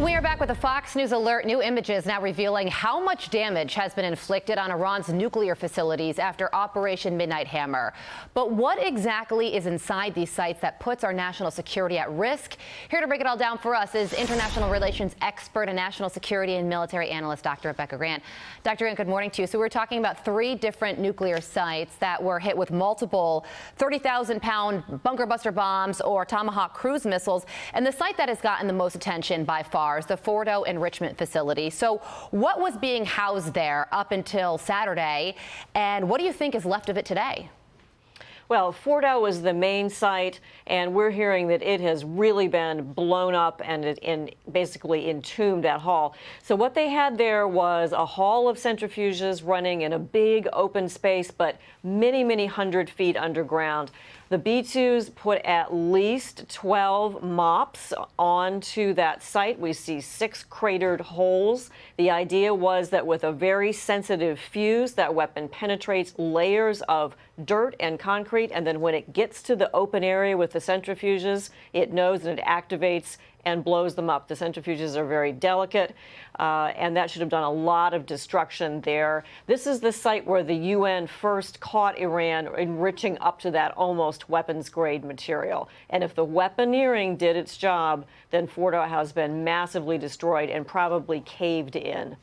We are back with a Fox News alert. New images now revealing how much damage has been inflicted on Iran's nuclear facilities after Operation Midnight Hammer. But what exactly is inside these sites that puts our national security at risk? Here to break it all down for us is international relations expert and national security and military analyst, Dr. Rebecca Grant. Dr. Grant, good morning to you. So we're talking about 3 different nuclear sites that were hit with multiple 30,000-pound bunker buster bombs or Tomahawk cruise missiles. And the site that has gotten the most attention by far is the Fordo enrichment facility. So what was being housed there up until Saturday, and what do you think is left of it today? Well, Fordo was the main site, and we're hearing that it has really been blown up and basically entombed, that hall. So what they had there was a hall of centrifuges running in a big open space, but many, many hundred feet underground. The B-2s put at least 12 MOPS onto that site. We see 6 cratered holes. The idea was that with a very sensitive fuse, that weapon penetrates layers of dirt and concrete, and then when it gets to the open area with the centrifuges, it knows and it activates and blows them up. The centrifuges are very delicate, and that should have done a lot of destruction there. This is the site where the UN first caught Iran enriching up to that almost weapons-grade material. And if the weaponeering did its job, then Fordo has been massively destroyed and probably caved in.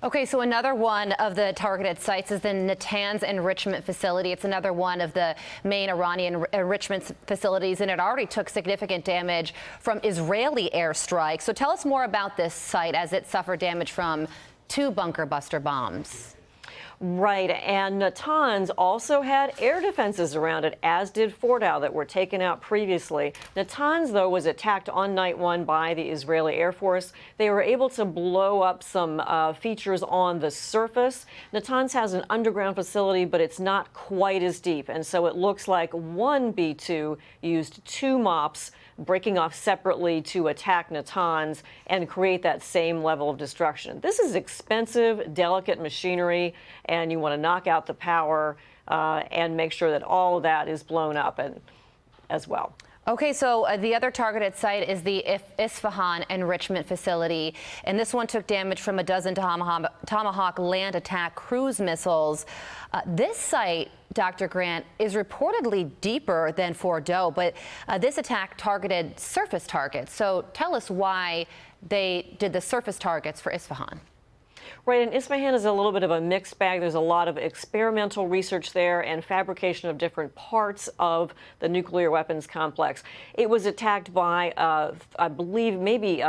Okay, so another one of the targeted sites is the Natanz enrichment facility. It's another one of the main Iranian enrichment facilities, and it already took significant damage from Israeli airstrikes. So tell us more about this site as it suffered damage from 2 bunker buster bombs. Right, and Natanz also had air defenses around it, as did Fordo, that were taken out previously. Natanz, though, was attacked on night 1 by the Israeli Air Force. They were able to blow up some features on the surface. Natanz has an underground facility, but it's not quite as deep, and so it looks like one B-2 used 2 MOPS, breaking off separately to attack Natanz and create that same level of destruction. This is expensive, delicate machinery, and you want to knock out the power and make sure that all of that is blown up as well. Okay, so the other targeted site is the Isfahan enrichment facility, and this one took damage from a dozen Tomahawk land attack cruise missiles. This site, Dr. Grant, is reportedly deeper than Fordo, but this attack targeted surface targets. So tell us why they did the surface targets for Isfahan. Right, and Isfahan is a little bit of a mixed bag. There's a lot of experimental research there and fabrication of different parts of the nuclear weapons complex. It was attacked by, I believe, maybe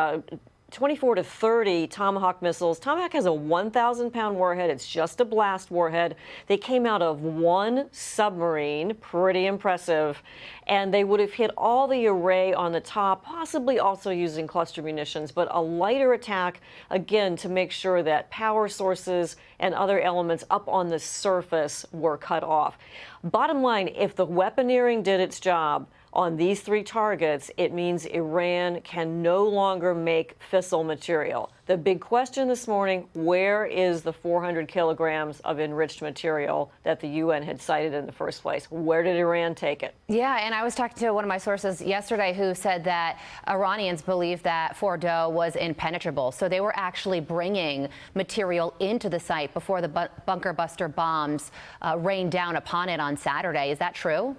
24 to 30 Tomahawk missiles. Tomahawk has a 1,000-pound warhead. It's just a blast warhead. They came out of 1 submarine, pretty impressive, and they would have hit all the array on the top, possibly also using cluster munitions, but a lighter attack, again, to make sure that power sources and other elements up on the surface were cut off. Bottom line, if the weaponeering did its job on these 3 targets, it means Iran can no longer make fissile material. The big question this morning, where is the 400 kilograms of enriched material that the UN had cited in the first place? Where did Iran take it? Yeah, and I was talking to one of my sources yesterday who said that Iranians believe that Fordo was impenetrable. So they were actually bringing material into the site before the bunker buster bombs rained down upon it on Saturday. Is that true?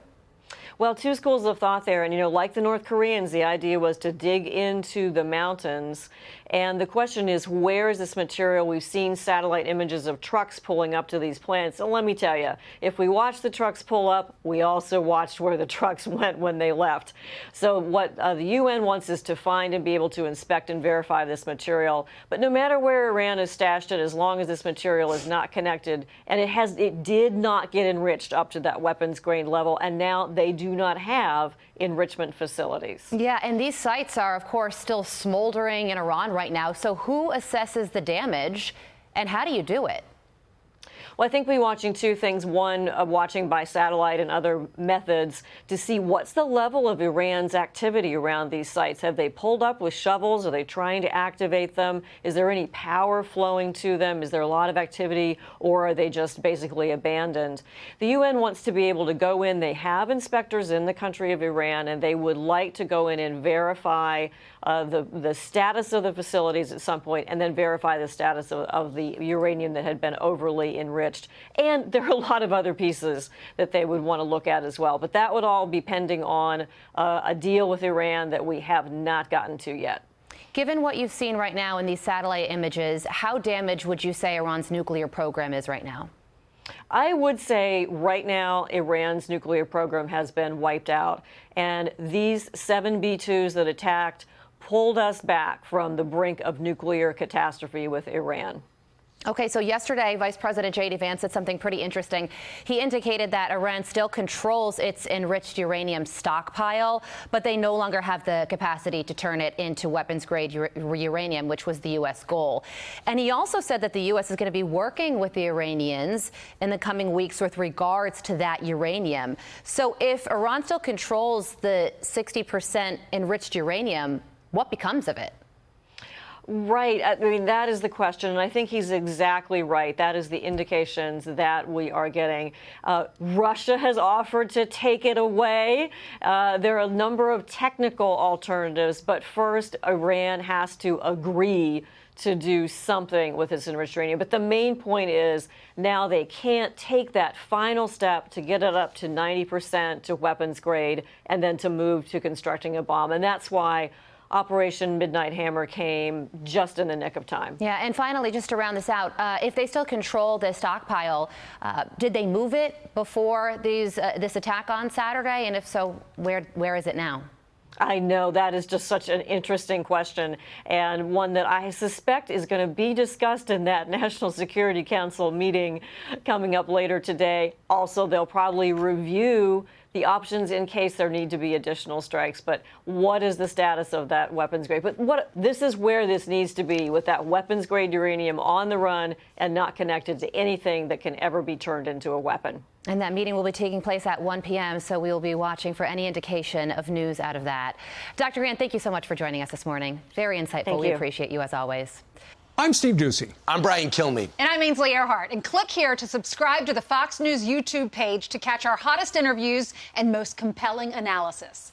Well, 2 schools of thought there. And, like the North Koreans, the idea was to dig into the mountains. And the question is, where is this material? We've seen satellite images of trucks pulling up to these plants. And let me tell you, if we watched the trucks pull up, we also watched where the trucks went when they left. So what the UN wants is to find and be able to inspect and verify this material. But no matter where Iran has stashed it, as long as this material is not connected, and it did not get enriched up to that weapons grade level, and now they do not have enrichment facilities. Yeah, and these sites are, of course, still smoldering in Iran right now. So who assesses the damage, and how do you do it? Well, I think we're watching 2 things. One, watching by satellite and other methods to see what's the level of Iran's activity around these sites. Have they pulled up with shovels? Are they trying to activate them? Is there any power flowing to them? Is there a lot of activity, or are they just basically abandoned? The UN wants to be able to go in. They have inspectors in the country of Iran, and they would like to go in and verify the status of the facilities at some point, and then verify the status of the uranium that had been overly enriched. And there are a lot of other pieces that they would want to look at as well. But that would all be pending on a deal with Iran that we have not gotten to yet. Given what you've seen right now in these satellite images, how damaged would you say Iran's nuclear program is right now? I would say right now Iran's nuclear program has been wiped out. And these 7 B-2s that attacked pulled us back from the brink of nuclear catastrophe with Iran. Okay, so yesterday, Vice President J.D. Vance said something pretty interesting. He indicated that Iran still controls its enriched uranium stockpile, but they no longer have the capacity to turn it into weapons-grade uranium, which was the U.S. goal. And he also said that the U.S. is going to be working with the Iranians in the coming weeks with regards to that uranium. So if Iran still controls the 60% enriched uranium, what becomes of it? Right. I mean, that is the question. And I think he's exactly right. That is the indications that we are getting. Russia has offered to take it away. There are a number of technical alternatives. But first, Iran has to agree to do something with its enriched uranium. But the main point is now they can't take that final step to get it up to 90% to weapons grade and then to move to constructing a bomb. And that's why Operation Midnight Hammer came just in the nick of time. Yeah, and finally, just to round this out, if they still control the stockpile, did they move it before this attack on Saturday? And if so, where is it now? I know that is just such an interesting question, and one that I suspect is going to be discussed in that National Security Council meeting coming up later today. Also, they'll probably review the options in case there need to be additional strikes. But what is the status of that weapons grade? But this is where this needs to be, with that weapons grade uranium on the run and not connected to anything that can ever be turned into a weapon. And that meeting will be taking place at 1 p.m., so we will be watching for any indication of news out of that. Dr. Grant, thank you so much for joining us this morning. Very insightful. Thank we you. appreciate you as always. I'm Steve Doocy. I'm Brian Kilmeade. And I'm Ainsley Earhart. And click here to subscribe to the Fox News YouTube page to catch our hottest interviews and most compelling analysis.